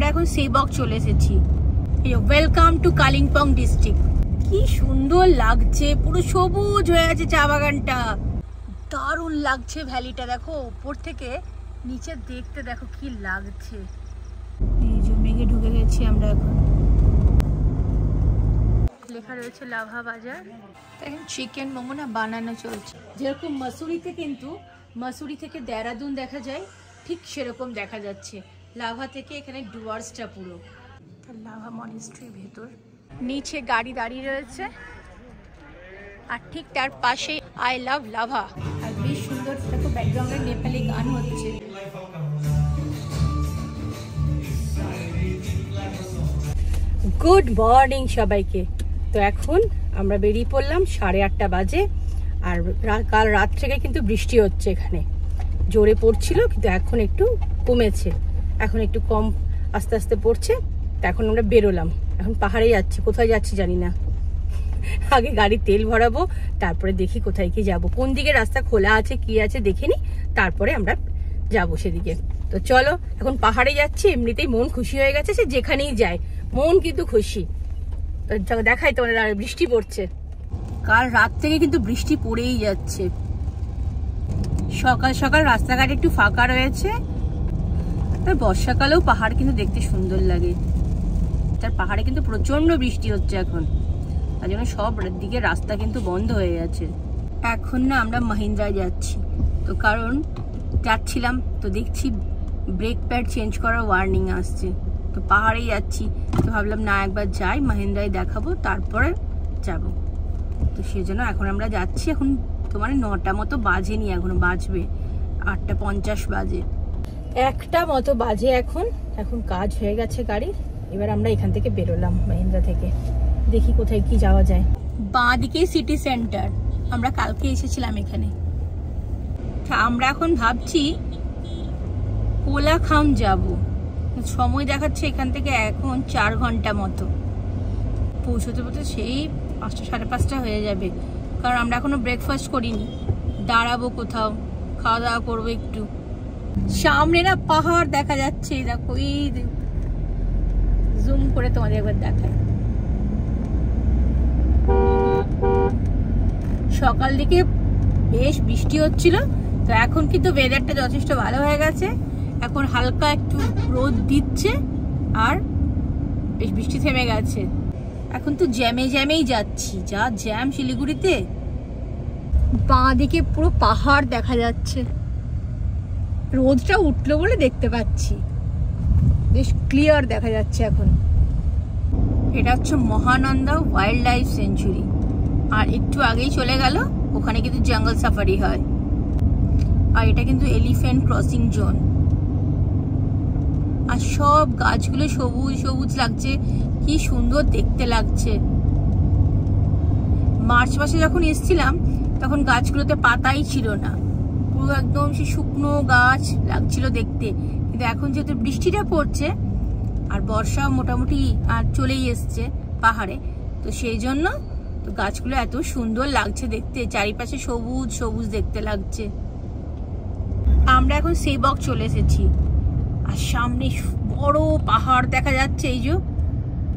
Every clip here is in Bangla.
আমরা এখন সেবক চলে এসেছি। Welcome to Kalimpong district. কি সুন্দর লাগছে, পুরো সবুজ হয়ে আছে চা বাগানটা, দারুণ লাগছে ভ্যালিটা। দেখো উপর থেকে নিচে দেখতে দেখো কি লাগছে। এই যে মেঘে ঢুকে গেছি আমরা এখন। লেখা রয়েছে লাভা বাজার। এখন চিকেন মোমো না বানানো চলছে। যেরকম মসুরি থেকে দেহরাদুন দেখা যায়, ঠিক সেরকম দেখা যাচ্ছে। লাভা থেকে এখানে ডুয়ার্সটা পুরো লাভা মনেস্ট্রির ভেতর। নিচে গাড়ি দাঁড়িয়ে রয়েছে আর ঠিক তার পাশে আই লাভ লাভা। আর বেশ সুন্দর দেখো ব্যাকগ্রাউন্ডে নেপালি গান হচ্ছে। গুড মর্নিং সবাইকে। তো এখন আমরা বেরিয়ে পড়লাম, 8:30 বাজে। আর কাল রাত থেকে কিন্তু বৃষ্টি হচ্ছে, এখানে জোরে পড়ছিল কিন্তু এখন একটু কমেছে, এখন একটু কম আস্তে আস্তে পড়ছে। তো এখন আমরা বেরোলাম, এখন পাহাড়ে যাচ্ছি। কোথায় যাচ্ছি জানি না, আগে গাড়ি তেল ভরাবো, তারপরে দেখি কোথায় কি যাব, কোন দিকে রাস্তা খোলা আছে কি আছে দেখে নি, তারপরে আমরা যাব সেদিকে। তো চলো এখন পাহাড়ে যাচ্ছি। এমনিতেই মন খুশি হয়ে গেছে, সে যেখানেই যায় মন কিন্তু খুশি। তো দেখাই তোমাদের, আর বৃষ্টি পড়ছে, কাল রাত থেকে কিন্তু বৃষ্টি পড়েই যাচ্ছে। সকাল সকাল রাস্তাঘাট একটু ফাঁকা রয়েছে। তার বর্ষাকালেও পাহাড় কিন্তু দেখতে সুন্দর লাগে। তার পাহাড়ে কিন্তু প্রচন্ড বৃষ্টি হচ্ছে এখন, তার জন্য সব দিকে রাস্তা কিন্তু বন্ধ হয়ে গেছে। এখন না আমরা মাহিন্দ্রায় যাচ্ছি, তো কারণ যাচ্ছিলাম তো দেখছি ব্রেক প্যাড চেঞ্জ করার ওয়ার্নিং আসছে। তো পাহাড়েই যাচ্ছি, তো ভাবলাম না একবার যাই মাহিন্দ্রায় দেখাবো, তারপরে যাব। তো সেজন্য এখন আমরা যাচ্ছি। এখন তো মানে 9টা মতো বাজেনি, এখনো বাজবে 8:50 বাজে, 1টা মতো বাজে এখন। এখন কাজ হয়ে গেছে গাড়ির। এবার আমরা এখান থেকে বেরোলাম মাহিন্দ্রা থেকে, দেখি কোথায় কি যাওয়া যায়। বাঁ দিকে সিটি সেন্টার, আমরা কালকে এসেছিলাম এখানে। আমরা এখন ভাবছি কোলাখাম যাব। সময় দেখাচ্ছে এখান থেকে এখন 4 ঘন্টা মতো, পৌঁছতে পৌঁছতে সেই 5টা 5:30 হয়ে যাবে। কারণ আমরা এখনো ব্রেকফাস্ট করিনি, দাঁড়াবো কোথাও, খাওয়া দাওয়া করবো একটু। সামনে না পাহাড় দেখা যাচ্ছে, দেখো এই জুম করে তোমাদের একবার দেখায়। সকাল দিকে বেশ বৃষ্টি হচ্ছিল, তো এখন কিন্তু ওয়েদারটা যথেষ্ট ভালো হয়ে গেছে। এখন হালকা একটু রোদ দিচ্ছে আর বেশ বৃষ্টি থেমে গেছে। এখন তো জ্যামেই যাচ্ছি, যা জ্যাম শিলিগুড়িতে। বাঁ দিকে পুরো পাহাড় দেখা যাচ্ছে, রোদটা উঠলো বলে দেখতে পাচ্ছি, বেশ ক্লিয়ার দেখা যাচ্ছে এখন। এটা হচ্ছে মহানন্দা ওয়াইল্ড লাইফ সেঞ্চুরি, আর একটু আগেই চলে গেল, ওখানে কিন্তু জঙ্গল সাফারি হয়। আর এটা কিন্তু এলিফ্যান্ট ক্রসিং জোন। আর সব গাছগুলো সবুজ সবুজ লাগছে, কি সুন্দর দেখতে লাগছে। মার্চ মাসে যখন এসেছিলাম তখন গাছগুলোতে পাতাই ছিল না, পুরো একদম সে শুকনো গাছ লাগছিল দেখতে। কিন্তু এখন যেহেতু বৃষ্টিটা পড়ছে আর বর্ষা মোটামুটি আর চলেই এসছে পাহাড়ে, তো সেই জন্য তো গাছগুলো এত সুন্দর লাগছে দেখতে, চারিপাশে সবুজ সবুজ দেখতে লাগছে। আমরা এখন সেবক চলে এসেছি, আর সামনে বড় পাহাড় দেখা যাচ্ছে এই যে।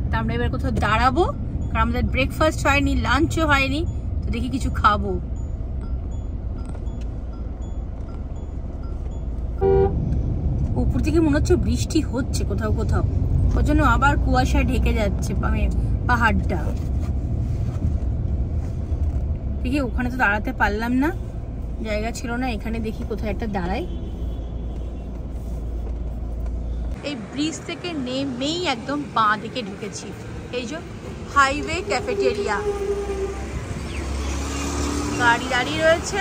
তা আমরা এবার কোথাও দাঁড়াবো, কারণ আমাদের ব্রেকফাস্ট হয়নি, লাঞ্চও হয়নি, তো দেখি কিছু খাবো। উপর থেকে মনে হচ্ছে বৃষ্টি হচ্ছে কোথাও কোথাও, ওর জন্য আবার কুয়াশায় ঢেকে যাচ্ছে পাহাড়টা। দেখি ওখানে তো দাঁড়াতে পারলাম না, জায়গা ছিল না। এখানে দেখি কোথায় একটা দাঁড়াই। এই ব্রিজ থেকে নেমেই একদম বাঁ দিকে ঢুকেছি, এই যে হাইওয়ে ক্যাফেটেরিয়া। গাড়ি দাঁড়িয়ে রয়েছে,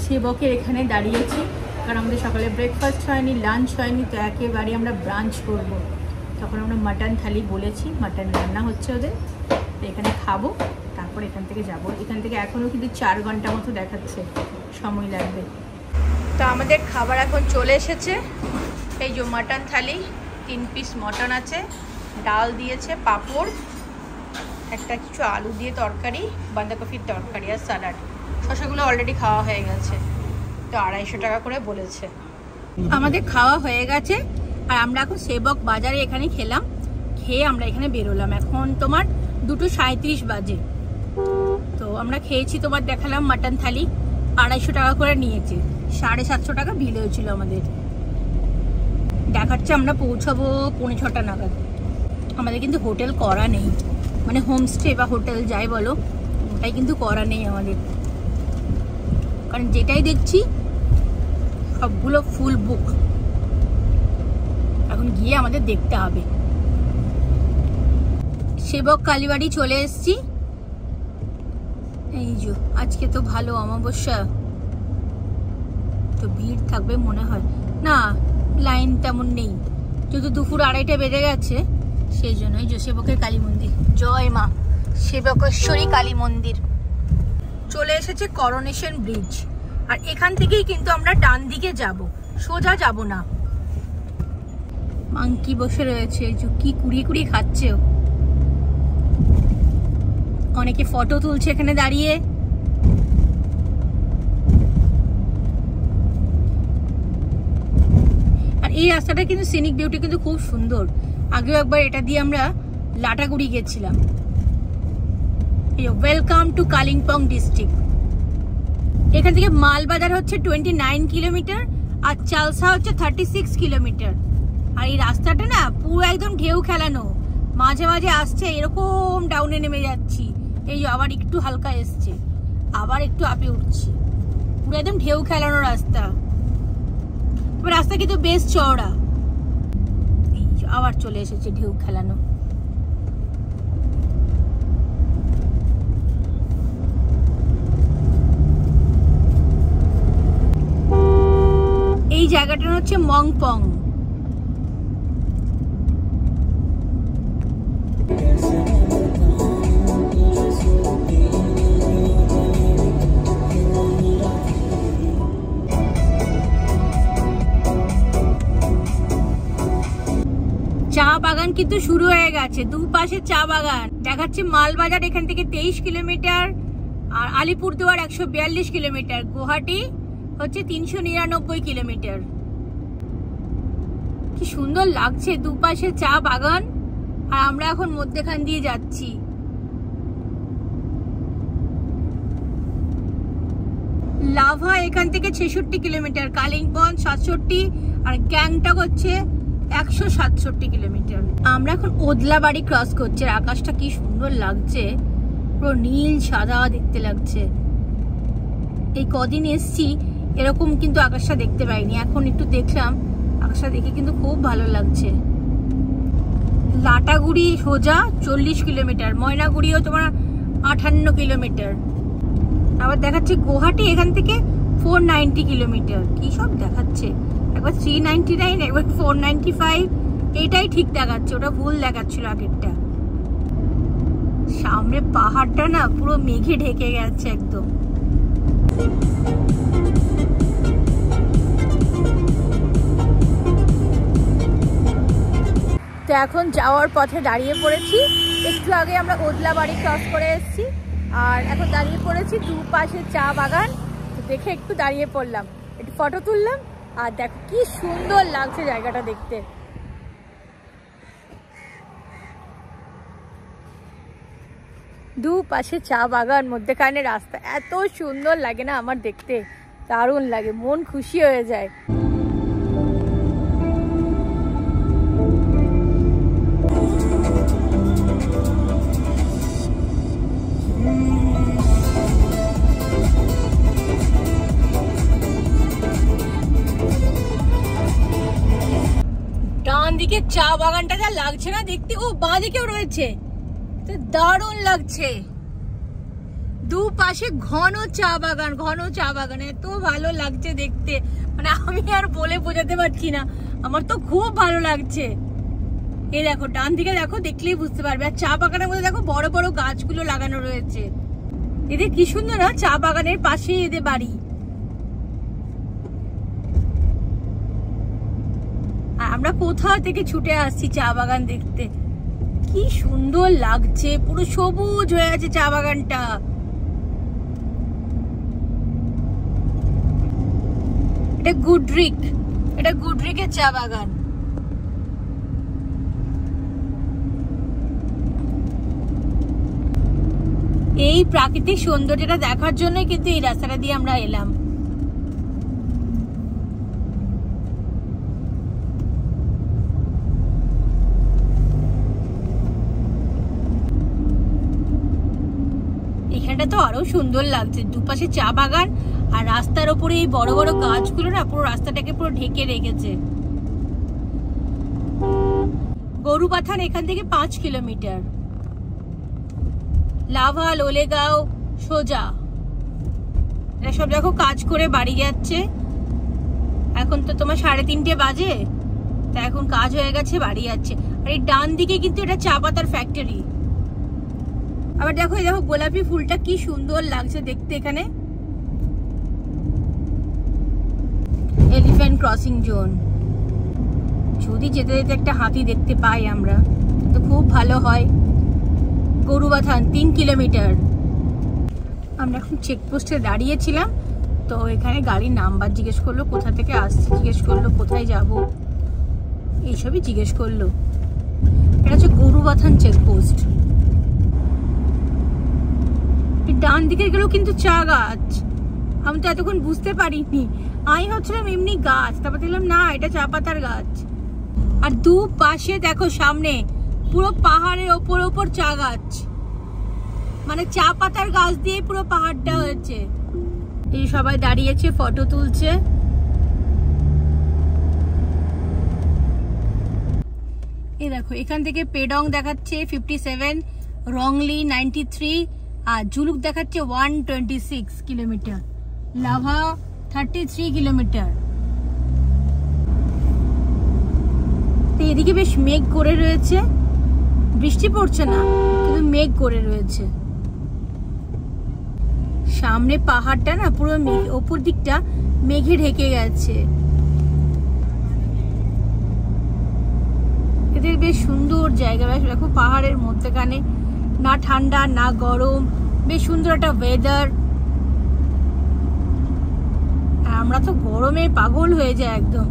সেবকের এখানে দাঁড়িয়েছি, কারণ আমাদের সকালে ব্রেকফাস্ট হয়নি, লাঞ্চ হয়নি, তো একেবারে আমরা ব্রাঞ্চ করব। তখন আমরা মাটন থালি বলেছি, মাটন রান্না হচ্ছে ওদের, তো এখানে খাবো, তারপর এখান থেকে যাব। এখান থেকে এখনও কিন্তু 4 ঘন্টা মতো দেখাচ্ছে সময় লাগবে। তো আমাদের খাবার এখন চলে এসেছে। এই যে মাটন থালি, 3 পিস মটন আছে, ডাল দিয়েছে, পাঁপড়, একটা কিছু আলু দিয়ে তরকারি, বাঁধাকপির তরকারি আর স্যালাড। শসাগুলো অলরেডি খাওয়া হয়ে গেছে। তো 250 টাকা করে বলেছে। আমাদের খাওয়া হয়ে গেছে আর আমরা এখন সেবক বাজারে এখানে খেলাম, খেয়ে আমরা এখানে বেরোলাম। এখন তোমার 2:37 বাজে। তো আমরা খেয়েছি, তোমার দেখালাম মাটন থালি 250 টাকা করে নিয়েছে, 750 টাকা বিল হয়েছিল আমাদের। দেখাচ্ছে আমরা পৌঁছাবো 5:45 নাগাদ। আমাদের কিন্তু হোটেল করা নেই, মানে হোমস্টে বা হোটেল যাই বলো, ওটাই কিন্তু করা নেই আমাদের, কারণ যেটাই দেখছি সবগুলো ফুল বুক। এখন গিয়ে আমাদের দেখতে হবে। সেবক কালীবাড়ি চলে এসেছি। এই যে আজকে তো ভালো অমাবস্যা, তো ভিড় থাকবে মনে হয়, না লাইন তেমন নেই, যেহেতু দুপুর 2:30 বেজে গেছে সেই জন্যই। যে সেবকের কালী মন্দির, জয় মা সেবকেশ্বরী কালী মন্দির। চলে এসেছে করোনেশন ব্রিজ, আর এখান থেকেই কিন্তু আমরা ডান দিকে যাব, সোজা যাব না। মাংকি বসে রয়েছে, যে কি কুড়িয়ে কুড়িয়ে খাচ্ছে। অনেকে ফটো তুলছে এখানে দাঁড়িয়ে। আর এই রাস্তাটা কিন্তু সিনিক বিউটি কিন্তু খুব সুন্দর। আগেও একবার এটা দিয়ে আমরা লাটাগুড়ি গেছিলাম। Welcome to Kalimpong district. এখান থেকে মালবাজার হচ্ছে 29 কিলোমিটার আর চালসা হচ্ছে 36 কিলোমিটার। আর এই রাস্তাটা না পুরো একদম ঢেউ খেলানো, মাঝে মাঝে আসছে এরকম ডাউনে নেমে যাচ্ছি, এই আবার একটু হালকা এসছে, আবার একটু আপে উঠছি, পুরো একদম ঢেউ খেলানো রাস্তা। রাস্তা কিন্তু বেশ চওড়া। আবার চলে এসেছে ঢেউ খেলানো। এই জায়গাটা হচ্ছে মংপং। চা বাগান কিন্তু শুরু হয়ে গেছে, দুপাশে চা বাগান। দেখাচ্ছে মালবাজার এখান থেকে 23 কিলোমিটার, আর আলিপুরদুয়ার 142 কিলোমিটার, গুয়াহাটি হচ্ছে 399 কিলোমিটার। কি সুন্দর লাগছে দুপাশে চা বাগান, আর আমরা এখন মধ্যখান দিয়ে যাচ্ছি। লাভা এখান থেকে 66 কিলোমিটার, কালিম্পং 67, আর গ্যাংটক হচ্ছে 167 কিলোমিটার। আমরা এখন ওদলাবাড়ি ক্রস করছি। আকাশটা কি সুন্দর লাগছে, পুরো নীল সাদা দেখতে লাগছে। এই কদিন এসছি এরকম কিন্তু আকাশটা দেখতে পাইনি, এখন একটু দেখলাম, আকাশটা দেখে কিন্তু খুব ভালো লাগছে। লাটাগুড়ি সোজা 40 কিলোমিটার, ময়নাগুড়িও তোমার 58 কিলোমিটার। আবার দেখাচ্ছে গুয়াহাটি এখান থেকে 490 কিলোমিটার। কি সব দেখাচ্ছে, একবার 399, একবার 495, এটাই ঠিক দেখাচ্ছে, ওটা ভুল দেখাচ্ছিল আগেরটা। সামনে পাহাড়টা না পুরো মেঘে ঢেকে গেছে একদম। তো এখন যাওয়ার পথে দাঁড়িয়ে পড়েছি। একটু আগে আমরা ওদলাবাড়ি ক্রস করে এসেছি, আর এখন দাঁড়িয়ে পড়েছি দুপাশে চা বাগান। দেখে একটু দাঁড়িয়ে পড়লাম, একটু ফটো তুললাম, আর দেখো কি সুন্দর লাগছে জায়গাটা দেখতে। দুপাশে চা বাগান, মধ্যখানে রাস্তা, এত সুন্দর লাগে না আমার দেখতে, দারুণ লাগে, মন খুশি হয়ে যায়। ডান দিকে চা বাগানটা যা লাগছে না দেখতে, ও বাঁ দিকেও রয়েছে, দারুণ লাগছে। দুপাশে ঘন চা বাগান, ঘন চা বাগান, এত ভালো লাগছে দেখতে, মানে আমি আর বলে বোঝাতে পারছি না, আমার তো খুব ভালো লাগছে। এই দেখো ডান দিকে দেখো, দেখলেই বুঝতে পারবে। আর চা বাগানের মধ্যে দেখো বড় বড় গাছগুলো লাগানো রয়েছে। এদের কি সুন্দর না, চা বাগানের পাশে এদের বাড়ি। আমরা কোথা থেকে ছুটে আসছি চা বাগান দেখতে, কি সুন্দর লাগছে, পুরো সবুজ হয়ে আছে চা বাগানটা। এটা গুডরিক, এটা গুডরিকের চা বাগান। এই প্রাকৃতিক সৌন্দর্যটা দেখার জন্যই কিন্তু এই রাস্তাটা দিয়ে আমরা এলাম। এখানটা তো আরো সুন্দর লাগছে, দুপাশে চা বাগান আর রাস্তার ওপরে এই বড় বড় গাছগুলো না পুরো রাস্তাটাকে পুরো ঢেকে রেখেছে। গরুবাথান এখান থেকে 5 কিলোমিটার। লাভা, লোলেগাঁও সোজা। এরা সব দেখো কাজ করে বাড়ি যাচ্ছে। এখন তো তোমার 3:30 বাজে, তা এখন কাজ হয়ে গেছে, বাড়ি যাচ্ছে। আর এই ডান দিকে কিন্তু এটা চা পাতার ফ্যাক্টরি। আবার দেখো, এই দেখো গোলাপি ফুলটা কি সুন্দর লাগছে দেখতে এখানে। Elephant crossing zone. যদি যেতে যেতে একটা হাতি দেখতে পাই আমরা তো খুব ভালো হয়। গরুবাথান 3 কিলোমিটার। আমরা এখন চেকপোস্টে দাঁড়িয়েছিলাম, তো এখানে গাড়ির নাম্বার জিজ্ঞেস করলো, কোথা থেকে আসছি জিজ্ঞেস করলো, কোথায় যাব এইসবই জিজ্ঞেস করলো। এটা হচ্ছে গরুবাথান চেকপোস্ট। ডান দিকে গেলেও কিন্তু চা গাছ। আমি তো এতক্ষণ বুঝতে পারিনি, আমি ভাবছিলাম এমনি গাছ, তারপর দেখলাম না এটা চা পাতার গাছ। আর দু পাশে দেখো সামনে পুরো পাহাড়ের ওপর চা গাছ, মানে চা পাতার গাছ দিয়ে পুরো পাহাড়টা হয়েছে। এই সবাই দাঁড়িয়েছে, ফটো তুলছে। এই দেখো এখান থেকে পেডং দেখাচ্ছে 57, রংলি 93, আর জুলুক দেখাচ্ছে 126 কিলোমিটার, লাভা 33 কিলোমিটার। এদিকে বেশ মেঘ করে রয়েছে, বৃষ্টি পড়ছে না কিন্তু মেঘ করে রয়েছে। সামনে পাহাড়টা না পুরো ওপর দিকটা মেঘে ঢেকে গেছে। এদের বেশ সুন্দর জায়গা, দেখো পাহাড়ের মধ্যেখানে, না ঠান্ডা না গরম, বেশ সুন্দর একটা ওয়েদার। আমরা তো গরমে পাগল হয়ে যায় একদম।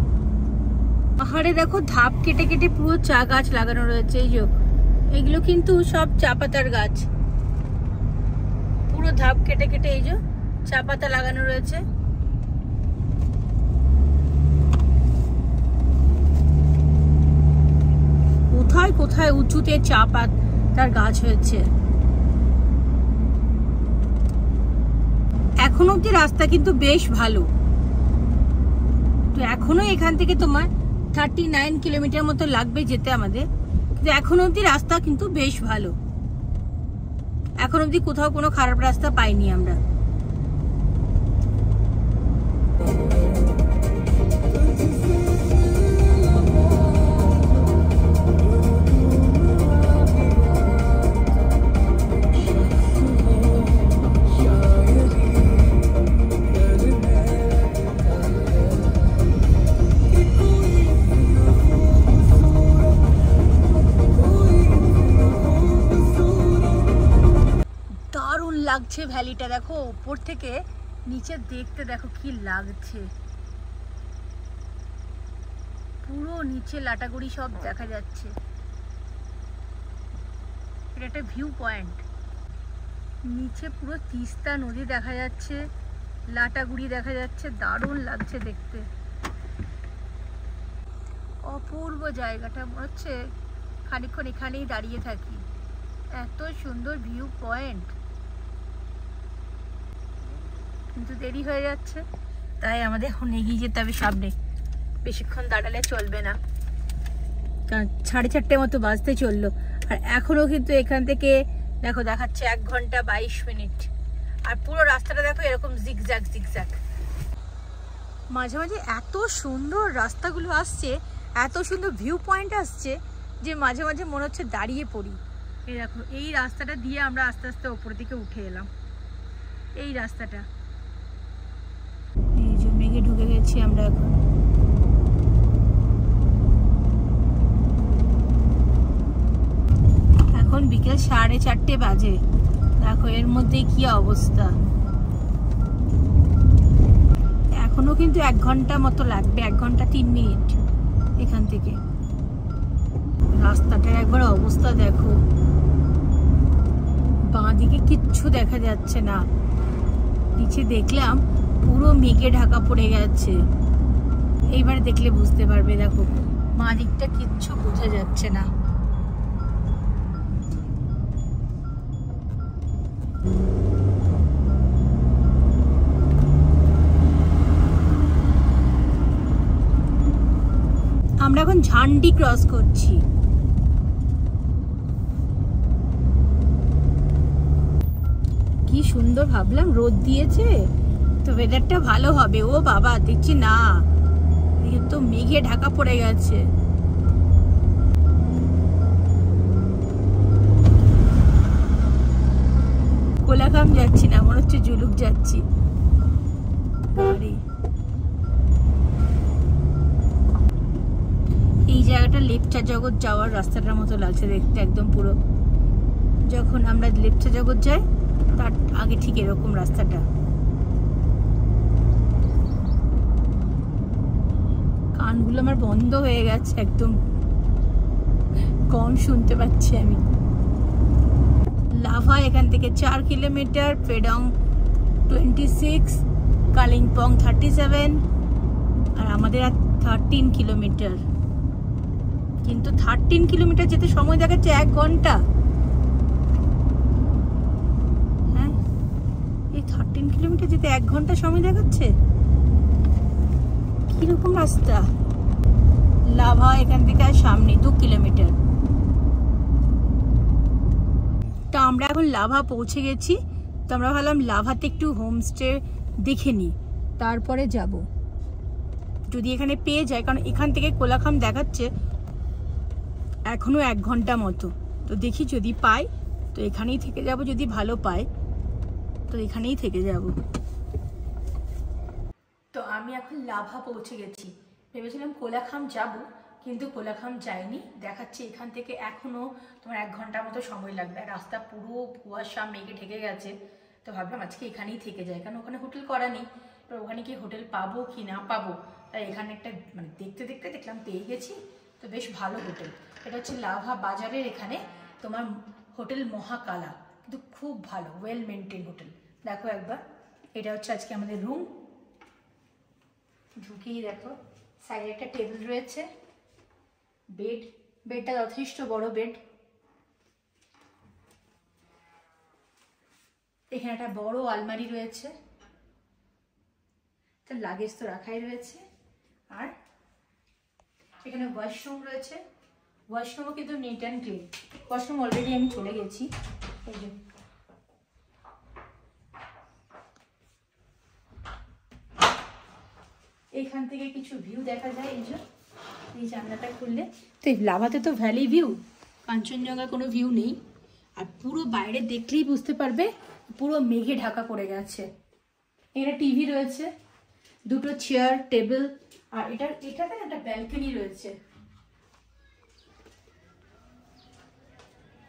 পাহাড়ে দেখো ধাপ কেটে কেটে পুরো চা গাছ লাগানো রয়েছে। এই যে এগুলো কিন্তু সব চা পাতার গাছ, পুরো ধাপ কেটে কেটে এই যে চা পাতা লাগানো রয়েছে। কোথায় কোথায় উঁচুতে চা পাতার গাছ হয়েছে। এখন অব্দি রাস্তা কিন্তু বেশ ভালো। তো এখনো এখান থেকে তোমার 39 কিলোমিটার মতো লাগবে যেতে আমাদের, কিন্তু এখন অব্দি রাস্তা কিন্তু বেশ ভালো। এখন অব্দি কোথাও কোনো খারাপ রাস্তা পাইনি আমরা। লাগছে ভ্যালিটা, দেখো উপর থেকে নিচে দেখতে দেখো কি লাগছে। পুরো নিচে লাটাগুড়ি সব দেখা যাচ্ছে। এটা একটা ভিউ পয়েন্ট। নিচে পুরো তিস্তা নদী দেখা যাচ্ছে, লাটাগুড়ি দেখা যাচ্ছে, দারুণ লাগছে দেখতে। অপূর্ব জায়গাটা, মনে হচ্ছে খানিকক্ষণ এখানেই দাঁড়িয়ে থাকি, এত সুন্দর ভিউ পয়েন্ট। কিন্তু দেরি হয়ে যাচ্ছে, তাই আমাদের এখন এগিয়ে যেতে হবে সামনে। বেশিক্ষণ দাঁড়ালে চলবে না, কারণ 4:30 মতো বাজতে চললো। আর এখনো কিন্তু এখান থেকে দেখো দেখাচ্ছে 1 ঘন্টা 22 মিনিট। আর পুরো রাস্তাটা দেখো এরকম জিগজ্যাগ জিগজ্যাগ। মাঝে মাঝে এত সুন্দর রাস্তাগুলো আসছে, এত সুন্দর ভিউ পয়েন্ট আসছে, যে মাঝে মাঝে মনে হচ্ছে দাঁড়িয়ে পড়ি। এই দেখো এই রাস্তাটা দিয়ে আমরা আস্তে আস্তে ওপর দিকে উঠে এলাম। এই রাস্তাটা, এই যে মেঘে ঢুকে গেছি আমরা এখন। এখন বিকেল 4:30 বাজে। দেখো এর মধ্যে কি অবস্থা। এখনো কিন্তু 1 ঘন্টা মতো লাগবে, 1 ঘন্টা 3 মিনিট এখান থেকে। রাস্তাটার একবার অবস্থা দেখো, বাঁ দিকে কিচ্ছু দেখা যাচ্ছে না, নিচে দেখলাম পুরো মেঘে ঢাকা পড়ে গেছে। এইবার দেখলে বুঝতে পারবে, দেখো বাঁ দিকটা কিচ্ছু বোঝা যাচ্ছে না। আমরা এখন ঝান্ডি ক্রস করছি। কি সুন্দর, ভাবলাম রোদ দিয়েছে তো ওয়েদারটা ভালো হবে, ও বাবা দেখছি না, তো মেঘে ঢাকা পড়ে গেছে। কোলাখাম যাচ্ছি না, মনে হচ্ছে জুলুক যাচ্ছি। এই জায়গাটা লেপচা জগৎ যাওয়ার রাস্তাটার মতো লাগছে দেখতে, একদম পুরো যখন আমরা লেপচা জগৎ যাই তার আগে ঠিক এরকম রাস্তাটা। কানগুলো আমার বন্ধ হয়ে গেছে, একদম কম শুনতে পাচ্ছি আমি। লাভা এখান থেকে 4 কিলোমিটার, পেডং 26, কালিম্পং 37, আর আমাদের আর 13 কিলোমিটার। কিন্তু 13 কিলোমিটার যেতে সময় দেখাচ্ছে 1 ঘন্টা। হ্যাঁ, এই 13 কিলোমিটার যেতে 1 ঘন্টা সময় দেখাচ্ছে, কিরকম রাস্তা। লাভা এখান থেকে আর সামনে 2 কিলোমিটার। তো আমরা এখন লাভা পৌঁছে গেছি। তো আমরা ভাবলাম লাভাতে একটু হোমস্টে দেখে নিই, তারপরে যাব যদি এখানে পেয়ে যায়, কারণ এখান থেকে কোলাখাম দেখাচ্ছে এখনো 1 ঘন্টা মতো। তো দেখি যদি পাই তো এখানেই থেকে যাব, যদি ভালো পাই তো এখানেই থেকে যাব। তো আমি এখন লাভা পৌঁছে গেছি। ভেবেছিলাম কোলাখাম যাব, কিন্তু কোলাখাম যাইনি, দেখাচ্ছে এখান থেকে এখনো তোমার 1 ঘন্টার মতো সময় লাগবে। রাস্তা পুরো কুয়াশা মেঘে ঢেকে গেছে। তো ভাবলাম আজকে এখানেই থেকে যায়, কারণ ওখানে হোটেল করা নেই। এবার ওখানে কি হোটেল পাবো কি না পাবো, তাই এখানে একটা মানে দেখতে দেখতে দেখলাম পেয়ে গেছি। তো বেশ ভালো হোটেল, এটা হচ্ছে লাভা বাজারের এখানে তোমার হোটেল মহাকালা, কিন্তু খুব ভালো, ওয়েল মেনটেন হোটেল। দেখো একবার, এটা হচ্ছে আজকে আমাদের রুম। ঢুকেই দেখো সাইডে একটা টেবিল রয়েছে, বেডটা যথেষ্ট বড় বেড। এখানে একটা বড় আলমারি রয়েছে, তার লাগেজ তো রাখাই রয়েছে। আর এখানে ওয়াশরুম রয়েছে, ওয়াশরুমও কিন্তু neat and clean. Washroom already আমি চলে গেছি। এই যে এইখান থেকে কিছু ভিউ দেখা যায়, এই জানলাটা খুললে। তো এই লাভাতে তো ভ্যালি ভিউ, কাঞ্চনজঙ্ঘার কোনো ভিউ নেই। আর পুরো বাইরে দেখলেই বুঝতে পারবে পুরো মেঘে ঢাকা পড়ে গেছে। এখানে টিভি রয়েছে, দুটো চেয়ার টেবিল, আর এটাতে একটা ব্যালকনি রয়েছে।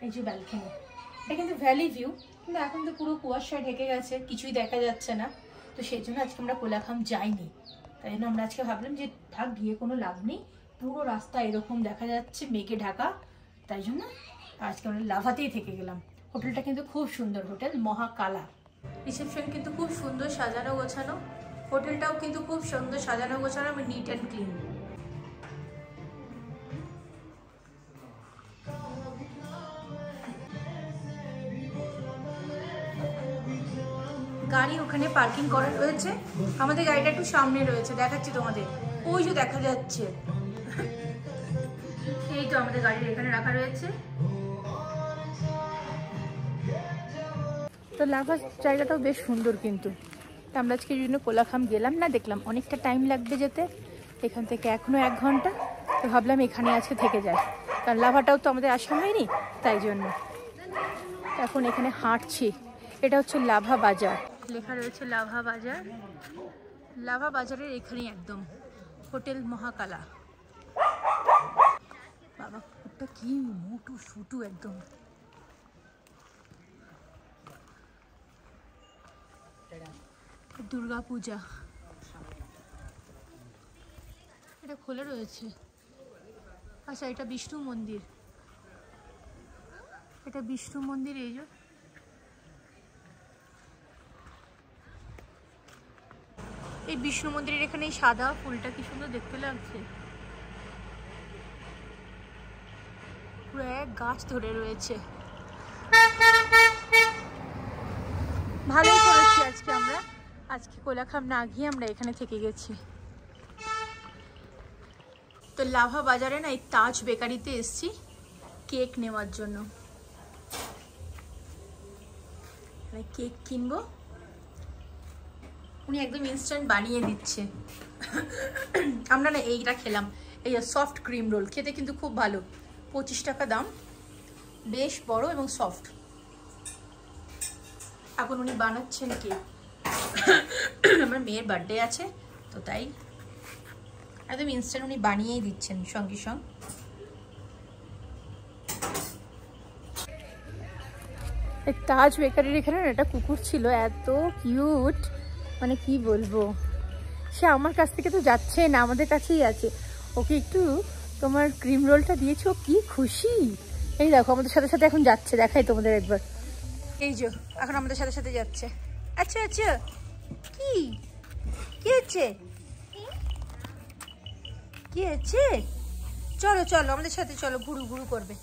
এই যে ব্যালকনি, এটা কিন্তু ভ্যালি ভিউ, কিন্তু এখন তো পুরো কুয়াশায় ঢেকে গেছে, কিছুই দেখা যাচ্ছে না। তো সেই জন্য আজকে আমরা কোলাখাম যাইনি। তাই জন্য আমরা আজকে ভাবলাম যে থাক, গিয়ে কোনো লাভ নেই, পুরো রাস্তা এরকম দেখা যাচ্ছে মেঘে ঢাকা। তাই জন্য আজকে আমরা লাভাতেই থেকে গেলাম। হোটেলটা কিন্তু খুব সুন্দর, হোটেল মহাকালা। রিসেপশন কিন্তু খুব সুন্দর সাজানো গোছানো, হোটেলটাও কিন্তু খুব সুন্দর সাজানো গোছানো, নিট অ্যান্ড ক্লিন। গাড়ি ওখানে পার্কিং করা রয়েছে, আমাদের গাড়িটা একটু সামনে রয়েছে, দেখাচ্ছি তোমাদের, ওই যে দেখা যাচ্ছে। এই তো আমাদের গাড়ি এখানে রাখা রয়েছে। তো লাভা জায়গাটাও বেশ সুন্দর, কিন্তু আমরা আজকে এই জন্য কোলাখাম গেলাম না, দেখলাম অনেকটা টাইম লাগবে যেতে, এখান থেকে এখনো 1 ঘন্টা। তো ভাবলাম এখানে আজকে থেকে যায়, কারণ লাভাটাও তো আমাদের আসা হয়নি, তাই জন্য এখন এখানে হাঁটছি। এটা হচ্ছে লাভা বাজার, লেখা রয়েছে লাভা বাজার। লাভা বাজারের এখানেই একদম হোটেল মহাকালা। বাবা ওটা কি মোটু সুটু একদম। দুর্গা পূজা, খোলা রয়েছে। আচ্ছা, এটা বিষ্ণু মন্দির, এটা বিষ্ণু মন্দির। এই যে এই বিষ্ণু মন্দিরের এখানে এই সাদা ফুলটা কি সুন্দর দেখতে লাগছে, পুরো এক গাছ ধরে রয়েছে। ভালোই করেছি আজকে কোলাখাম না গিয়ে আমরা এখানে থেকে গেছি। তো লাভা বাজারে না এই তাজ বেকারিতে এসছি কেক নেওয়ার জন্য, কেক কিনবো। উনি একদম ইনস্ট্যান্ট বানিয়ে দিচ্ছে। আমরা না এইটা খেলাম, এই সফট ক্রিম রোল, খেতে কিন্তু খুব ভালো, 25 টাকা দাম, বেশ বড় এবং সফট। এখন উনি বানাচ্ছেন কেক, আমার মেয়ের বার্থডে আছে তো তাই একদম ইনস্ট্যান্ট উনি বানিয়েই দিচ্ছেন সঙ্গে সঙ্গে। তাজ বেকারির এখানে একটা কুকুর ছিল, এত কিউট, মানে কি বলবো। সে আমার কাছ থেকে তো যাচ্ছে না, আমাদের কাছেই আছে। ওকে একটু তোমার ক্রিম রোলটা দিয়েছো, কি খুশি। এই দেখো আমাদের সাথে সাথে এখন যাচ্ছে, দেখাই তোমাদের একবার। এই যে এখন আমাদের সাথে সাথে যাচ্ছে। আচ্ছা আচ্ছা, কি কি হচ্ছে, কি হচ্ছে? চলো চলো আমাদের সাথে চলো, ঘুরু ঘুরু করবে।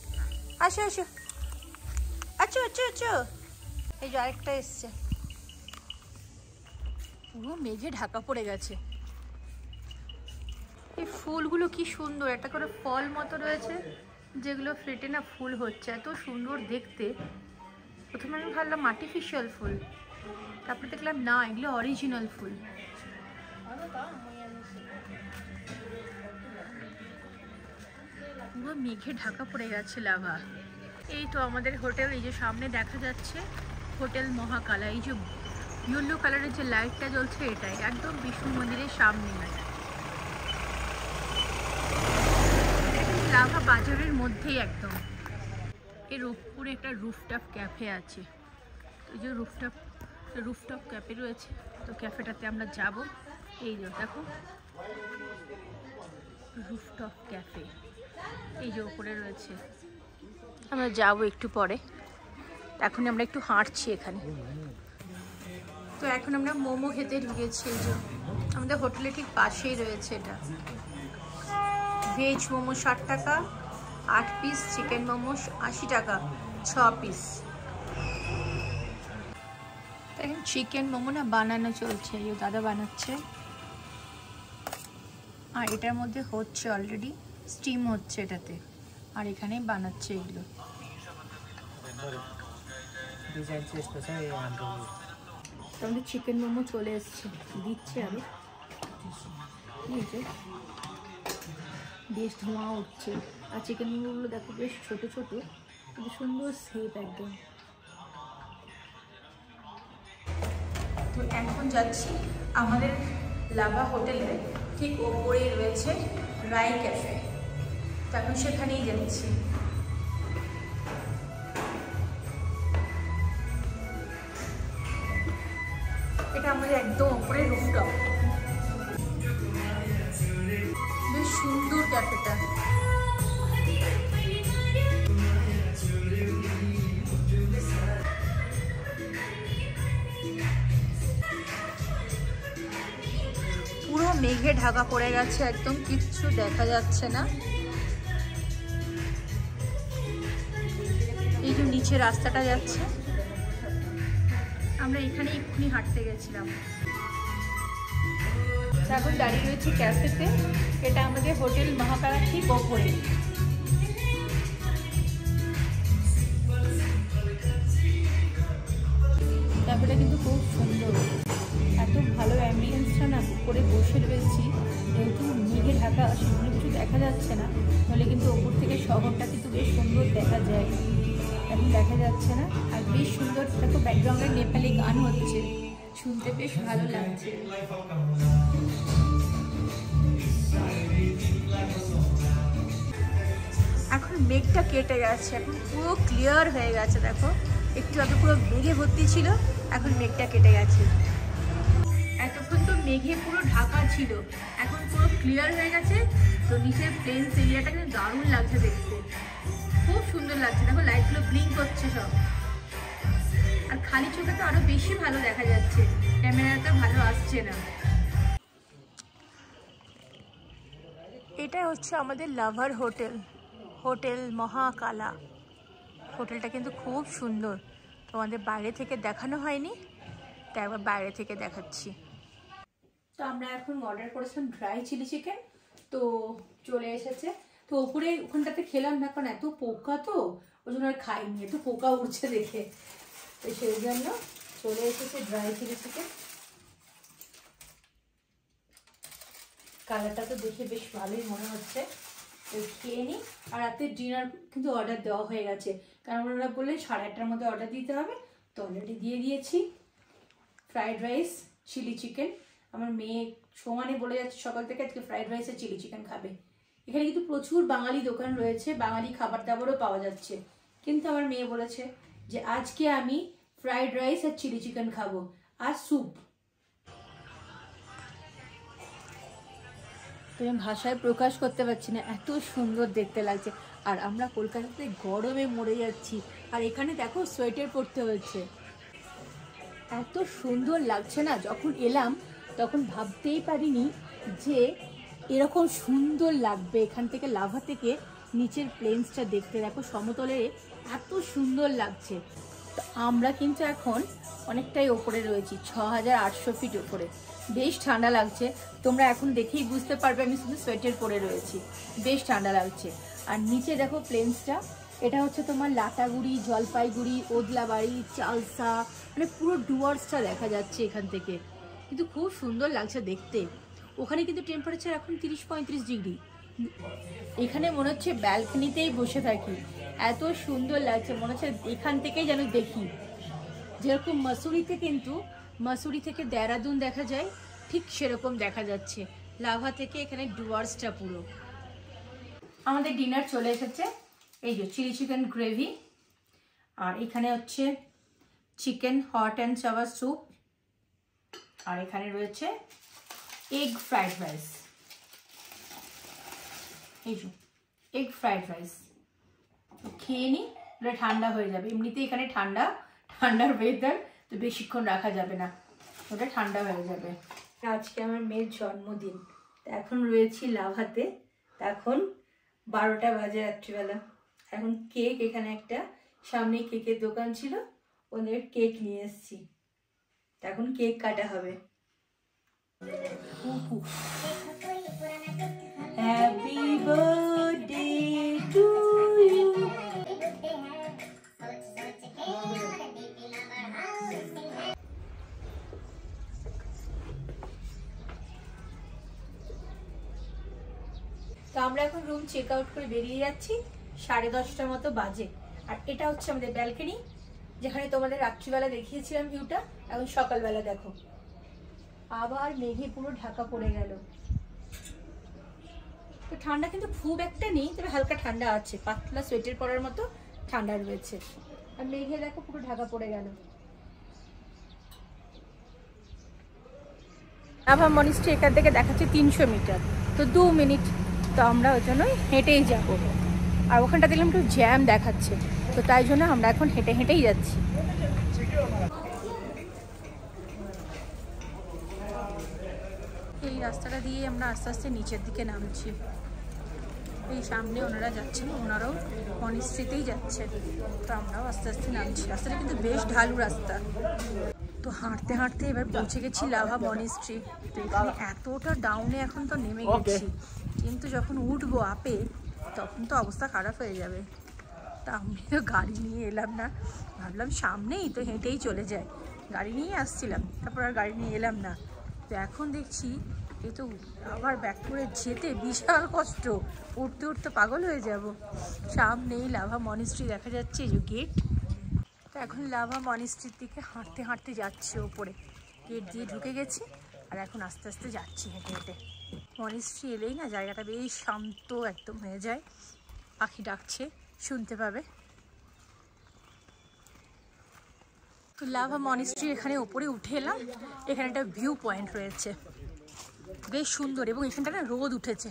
আসো আসো, আচ্ছা আচ্ছা আচ্ছা। এই যে আরেকটা এসছে, পুরো মেঘে ঢাকা পড়ে গেছে। এই ফুলগুলো কি সুন্দর, একটা করে ফল মতো রয়েছে যেগুলো ফেটে না ফুল হচ্ছে, এত সুন্দর দেখতে। প্রথমে আমি ভাবলাম আর্টিফিশিয়াল ফুল, তারপরে দেখলাম না, এগুলো অরিজিনাল ফুল। পুরো মেঘে ঢাকা পড়ে গেছে লাভা। এই তো আমাদের হোটেল, এই যে সামনে দেখা যাচ্ছে হোটেল মহাকালা। এই যে ইয়েলো কালারের যে লাইটটা জ্বলছে এটাই একদম বিষ্ণু মন্দিরের সামনে, লাভা বাজারের মধ্যেই একদম। এর উপরে একটা রুফটপ ক্যাফে আছে, এই যে রুফটপ ক্যাফে রয়েছে, তো ক্যাফেটাতে আমরা যাব। এই যে দেখো রুফটপ ক্যাফে, এই যে উপরে রয়েছে, আমরা যাব একটু পরে। এখন আমরা একটু হাঁটছি এখানে। তো এখন আমরা মোমো খেতে ঢুকেছি, এই যে আমাদের হোটেলে ঠিক পাশেই রয়েছে এটা। ভেজ মোমো 60 টাকা 8 পিস, চিকেন মোমো 80 টাকা 6 পিস। এখন চিকেন মোমো না বানানো চলছে, এই দাদা বানাচ্ছে, আর এটার মধ্যে হচ্ছে অলরেডি স্টিম হচ্ছে এটাতে, আর এখানেই বানাচ্ছে এগুলো। আমাদের চিকেন মোমো চলে এসছে, দিচ্ছে আমি, বেশ ধোঁয়া উঠছে। আর চিকেন মোমোগুলো দেখো বেশ ছোট ছোট, কিন্তু সুন্দর শেপ একদম। তো এখন যাচ্ছি আমাদের লাভা হোটেলে ঠিক ওপরেই রয়েছে রাই ক্যাফে, তো এখন সেখানেই যাচ্ছি। এটা আমাদের একদম ওপরে রুফটপ, বেশ সুন্দর ক্যাফেটা। পুরো মেঘে ঢাকা পড়ে গেছে, একদম কিচ্ছু দেখা যাচ্ছে না। এই যে নিচে রাস্তাটা যাচ্ছে, আমরা এখানে এক্ষুনি হাঁটতে গেছিলাম। এখন দাঁড়িয়ে রয়েছে ক্যাফেতে, এটা আমাদের হোটেল মহাকালা ঠিক ওপরে। ক্যাফেটা কিন্তু খুব সুন্দর, এত ভালো অ্যাম্বিয়েন্সটা না, উপরে বসে রয়েছি, যেহেতু মেঘে ঢাকা সেগুলো কিছু দেখা যাচ্ছে না, তাহলে কিন্তু ওপর থেকে শহরটা কিন্তু বেশ সুন্দর দেখা যায়, এখন দেখা যাচ্ছে না। আর বেশ সুন্দর দেখো ব্যাকগ্রাউন্ডে নেপালি গান হচ্ছে, শুনতে বেশ ভালো লাগছে। এখন মেঘটা কেটে গেছে, এখন পুরো ক্লিয়ার হয়ে গেছে, দেখো একটু আগে পুরো মেঘে ভর্তি ছিল, এখন মেঘটা কেটে গেছে। এতক্ষণ তো মেঘে পুরো ঢাকা ছিল, এখন পুরো ক্লিয়ার হয়ে গেছে। তো নিচের প্লেন্স এরিয়াটা কিন্তু দারুণ লাগছে দেখতে, খুব সুন্দর লাগছে। দেখো লাইটগুলো ব্লিঙ্ক করছে সব, আর খালি চোখে তো আরো বেশি ভালো দেখা যাচ্ছে, ক্যামেরাটা ভালো আসছে না। এটা হচ্ছে আমাদের লাভার হোটেল, হোটেল মহাকালা। হোটেলটা কিন্তু খুব সুন্দর, তোমাদের বাইরে থেকে দেখানো হয়নি, তো একবার বাইরে থেকে দেখাচ্ছি। তো আমরা এখন অর্ডার করেছিলাম ড্রাই চিলি চিকেন, তো চলে এসেছে। তো ওপরে ওখানটাতে খেলাম না, কারণ এত পোকা, তো ওই জন্য আর খাইনি, এত পোকা উঠছে দেখে, তো সেই জন্য চলে এসেছে ড্রাই চিলি চিকেন। কালারটা তো দেখে বেশ ভালোই মনে হচ্ছে, তো খেয়ে নিই। আর রাতের ডিনার কিন্তু অর্ডার দেওয়া হয়ে গেছে, কারণ ওরা বললেন 8:30টার মধ্যে অর্ডার দিতে হবে, তো অলরেডি দিয়ে দিয়েছি। ফ্রাইড রাইস, চিলি চিকেন, আমার মেয়ে সমানে বলে যাচ্ছে সকাল থেকে আজকে ফ্রাইড রাইস আর চিলি চিকেন খাবে। এখানে কিন্তু প্রচুর বাঙালি দোকান রয়েছে, বাঙালি খাবার দাবারও পাওয়া যাচ্ছে, কিন্তু আমার মেয়ে বলেছে যে আজকে আমি ফ্রাইড রাইস আর চিলি চিকেন খাবো, আর স্যুপ। তো আমি ভাষায় প্রকাশ করতে পারছি না, এত সুন্দর দেখতে লাগছে। আর আমরা কলকাতাতে গরমে মরে যাচ্ছি, আর এখানে দেখো সোয়েটার পরতে হচ্ছে, এত সুন্দর লাগছে না। যখন এলাম তখন ভাবতেই পারিনি যে এরকম সুন্দর লাগবে। এখান থেকে লাভা থেকে নিচের প্লেন্সটা দেখতে, দেখো সমতলে এত সুন্দর লাগছে। তো আমরা কিন্তু এখন অনেকটাই ওপরে রয়েছি, 6800 ফিট ওপরে, বেশ ঠান্ডা লাগছে। তোমরা এখন দেখেই বুঝতে পারবে আমি শুধু সোয়েটার পরে রয়েছি, বেশ ঠান্ডা লাগছে। আর নিচে দেখো প্লেন্সটা, এটা হচ্ছে তোমার লাটাগুড়ি, জলপাইগুড়ি, ওদলাবাড়ি, চালসা, মানে পুরো ডুয়ার্সটা দেখা যাচ্ছে এখান থেকে, কিন্তু খুব সুন্দর লাগছে দেখতে। ওখানে কিন্তু টেম্পারেচার এখন 30-35 ডিগ্রি, এখানে মনে হচ্ছে ব্যালকনিতেই বসে থাকি, এত সুন্দর লাগছে, মনে হচ্ছে এখান থেকেই যেন দেখি। যেরকম মসুরিতে, কিন্তু মসুরি থেকে দেহরাদুন দেখা যায়, ঠিক সেরকম দেখা যাচ্ছে লাভা থেকে এখানে ডুয়ার্সটা পুরো। আমাদের ডিনার চলে এসেছে, এই যে চিলি চিকেন গ্রেভি, আর এখানে হচ্ছে chicken hot and sour soup, আর এখানে রয়েছে এগ ফ্রাইড রাইস। এই যে এগ ফ্রাইড রাইস খেয়ে নিই, ওটা ঠান্ডা হয়ে যাবে, এমনিতেই এখানে ঠান্ডার ওয়েদার, তো বেশিক্ষণ রাখা যাবে না, ওটা ঠান্ডা হয়ে যাবে। আজকে আমার মেয়ের জন্মদিন, এখন রয়েছি লাভাতে, এখন 12টা বাজে রাত্রিবেলা। এখন কেক, এখানে একটা সামনে কেকের দোকান ছিল, ওদের কেক নিয়ে এসেছি, এখন কেক কাটা হবে। Happy birthday to you. তো আমরা এখন রুম চেক আউট করে বেরিয়ে যাচ্ছি, 10:30টার মতো বাজে। আর এটা হচ্ছে আমাদের ব্যালকনি, যেখানে তোমাদের রাত্রিবেলা দেখিয়েছিলাম ভিউটা, এখন সকালবেলা দেখো আবার মেঘে পুরো ঢাকা পড়ে গেল। তো ঠান্ডা কিন্তু খুব একটা নেই, তবে হালকা ঠান্ডা আছে, পাতলা সোয়েটার পরার মতো ঠান্ডা রয়েছে। আর মেঘে দেখো পুরো ঢাকা পড়ে গেল। লাভা মনিস্ট্রি এখান থেকে দেখাচ্ছে 300 মিটার, তো 2 মিনিট, তো আমরা ওই জন্যই হেঁটেই যাব। আর ওখানটা দিলাম একটু জ্যাম দেখাচ্ছে, তো তাই জন্য আমরা এখন হেঁটেই যাচ্ছি। এই রাস্তাটা দিয়ে আমরা আস্তে আস্তে নিচের দিকে নামছি। এই সামনে ওনারা যাচ্ছেন, ওনারাও মনিস্ট্রিতেই যাচ্ছে, তো আমরাও আস্তে আস্তে নামছি। রাস্তাটা কিন্তু বেশ ঢালু রাস্তা। তো হাঁটতে হাঁটতে এবার পৌঁছে গেছি লাভা মনিস্ট্রি। তো এখানে এতটা ডাউনে এখন তো নেমে গেছি, কিন্তু যখন উঠবো আপে তখন তো অবস্থা খারাপ হয়ে যাবে। তা আমি তো গাড়ি নিয়ে এলাম না, ভাবলাম সামনেই তো হেঁটেই চলে যায়, গাড়ি নিয়ে আসছিলাম, তারপর আর গাড়ি নিয়ে এলাম না। তো এখন দেখছি এ তো আবার ব্যাক করে যেতে বিশাল কষ্ট, উঠতে উঠতে পাগল হয়ে যাব। সামনেই লাভা মনিস্ট্রি দেখা যাচ্ছে, যে গেট। তো এখন লাভা মনিস্ট্রির দিকে হাঁটতে হাঁটতে যাচ্ছি, ওপরে গেট দিয়ে ঢুকে গেছি, আর এখন আস্তে আস্তে যাচ্ছি হেঁটে হেঁটে। মনিস্ট্রি এলেই না জায়গাটা বেশ শান্ত একদম হয়ে যায়, পাখি ডাকছে শুনতে পাবে। তো লাভা মনিস্ট্রি এখানে উপরে উঠে এলাম, এখানে একটা ভিউ পয়েন্ট রয়েছে। বেশ সুন্দর, এবং এখানটা না রোদ উঠেছে,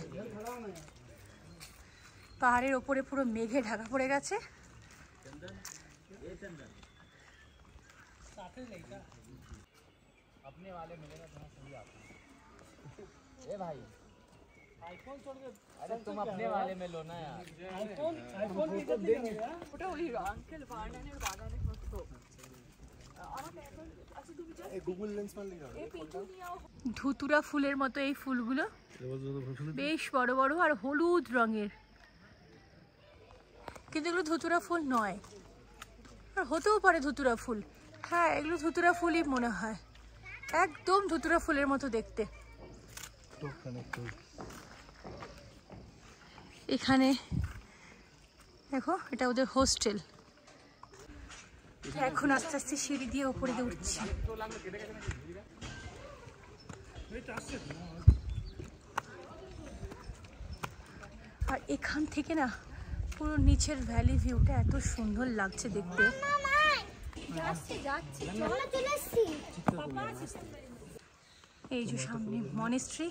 পাহাড়ের ওপরে পুরো মেঘে ঢাকা পড়ে গেছে। ধুতুরা ফুলের মতো এই ফুলগুলো, বেশ বড় বড় আর হলুদ রঙের, কিন্তু এগুলো ধুতুরা ফুল নয়, আর হতেও পারে ধুতুরা ফুল। হ্যাঁ, এগুলো ধুতুরা ফুলই মনে হয়, একদম ধুতুরা ফুলের মতো দেখতে। এখানে দেখো, এটা ওদের হোস্টেল। এখন আস্তে আস্তে সিঁড়ি দিয়ে উপরে দিয়ে উঠছি। আর এখান থেকে না পুরো নিচের ভ্যালি ভিউটা এত সুন্দর লাগছে দেখতে। এই যে সামনে মনেস্ট্রি,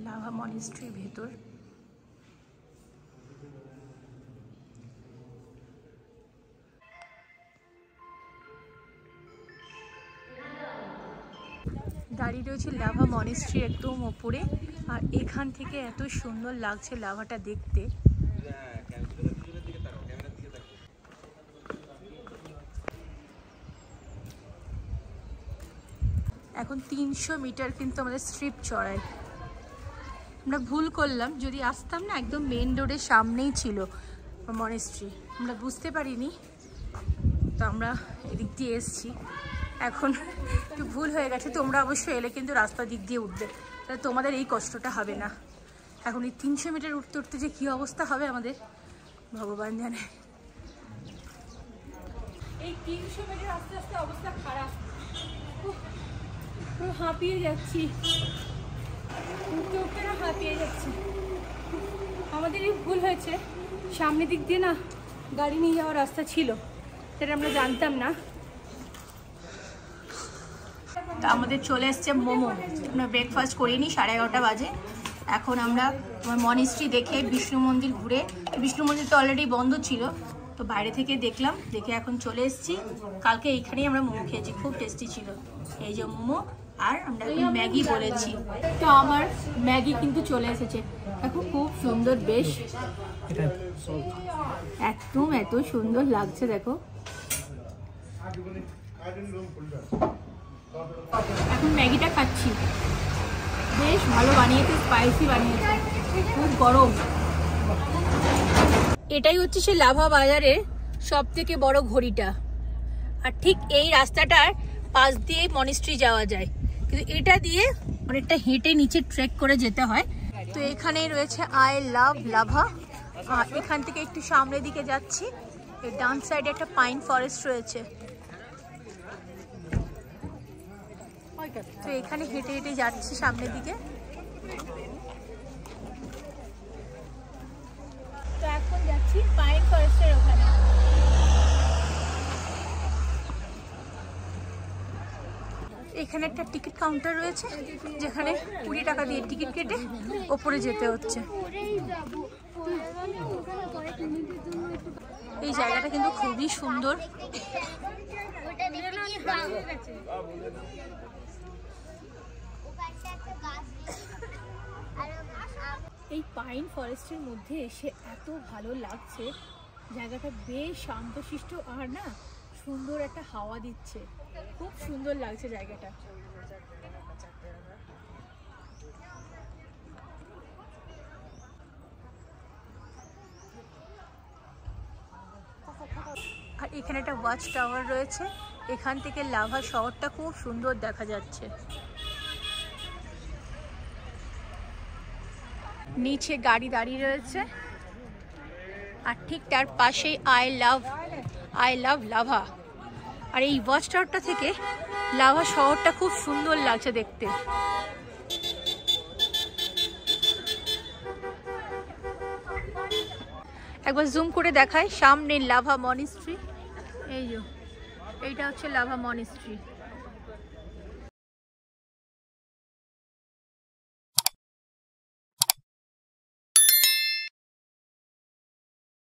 লাভা মনেস্ট্রির ভেতর। দাঁড়িয়ে রয়েছে লাভা মনেস্ট্রি একদম ওপরে, আর এখান থেকে এত সুন্দর লাগছে লাভাটা দেখতে। এখন 300 মিটার কিন্তু আমাদের স্ট্রিপ চড়াই। আমরা ভুল করলাম, যদি আসতাম না একদম মেন রোডের সামনেই ছিল মনেস্ট্রি, আমরা বুঝতে পারিনি, তো আমরা এদিক দিয়ে এসছি। এখন একটু ভুল হয়ে গেছে, তোমরা অবশ্যই এলে কিন্তু রাস্তা দিক দিয়ে উঠবে, তাহলে তোমাদের এই কষ্টটা হবে না। এখন এই 300 মিটার উঠতে উঠতে যে কী অবস্থা হবে আমাদের ভগবান জানে। এই 300 মিটার আস্তে আস্তে অবস্থা খারাপ, পুরো হাঁপিয়ে যাচ্ছি, উঠতে উঠতে না হাঁপিয়ে যাচ্ছি। আমাদেরই ভুল হয়েছে, সামনের দিক দিয়ে না গাড়ি নিয়ে যাওয়ার রাস্তা ছিল, সেটা আমরা জানতাম না। তা আমাদের চলে এসছে মোমো, আমরা ব্রেকফাস্ট করিনি, 11:30 বাজে। এখন আমরা মনেস্ট্রি দেখে বিষ্ণু মন্দির ঘুরে, বিষ্ণু মন্দির তো অলরেডি বন্ধ ছিল, তো বাইরে থেকে দেখলাম, দেখে এখন চলে এসেছি। কালকে এইখানেই আমরা মোমো খেয়েছি, খুব টেস্টি ছিল। এই যে মোমো, আর আমরা ম্যাগি বলেছি, তো আমার ম্যাগি কিন্তু চলে এসেছে। এখন খুব সুন্দর, বেশ একদম এত সুন্দর লাগছে দেখো। এখন ম্যাগিটা খাচ্ছি, বেশ ভালো বানিয়েছে, স্পাইসি বানিয়েছে, খুব গরম। এটাই হচ্ছে সে লাভা বাজারের সব থেকে বড় ঘড়িটা, আর ঠিক এই রাস্তাটার পাশ দিয়ে মনেস্ট্রি যাওয়া যায়, কিন্তু এটা দিয়ে অনেকটা হেঁটে নিচে ট্রেক করে যেতে হয়। তো এখানেই রয়েছে আই লাভ লাভা। এখান থেকে একটু সামনের দিকে যাচ্ছি, এই ডান সাইডে একটা পাইন ফরেস্ট রয়েছে, তো এখানে হেঁটে হেঁটে যাচ্ছি সামনের দিকে। তো এখন যাচ্ছি পাইন ফরেস্টের ওখানে। এখানে একটা টিকিট কাউন্টার রয়েছে, যেখানে 20 টাকা দিয়ে টিকিট কেটে ওপরে যেতে হচ্ছে। এই জায়গাটা কিন্তু খুবই সুন্দর। এই পাইন ফরেস্টের মধ্যে এসে এত ভালো লাগছে, জায়গাটা বেশ শান্তশিষ্ট, আর না সুন্দর একটা হাওয়া দিচ্ছে, খুব সুন্দর লাগছে জায়গাটা। আর এখানে একটা ওয়াচ টাওয়ার রয়েছে, এখান থেকে লাভা শহরটা খুব সুন্দর দেখা যাচ্ছে। নিচে গাড়ি দাঁড়িয়ে রয়েছে, আর ঠিক তার পাশেই আই লাভ লাভা। আর এই ওয়াচ টাওয়ারটা থেকে লাভা শহরটা খুব সুন্দর লাগছে দেখতে। একবার জুম করে দেখায় সামনে লাভা মনিস্ট্রি। এই যে এইটা হচ্ছে লাভা মনিস্ট্রি।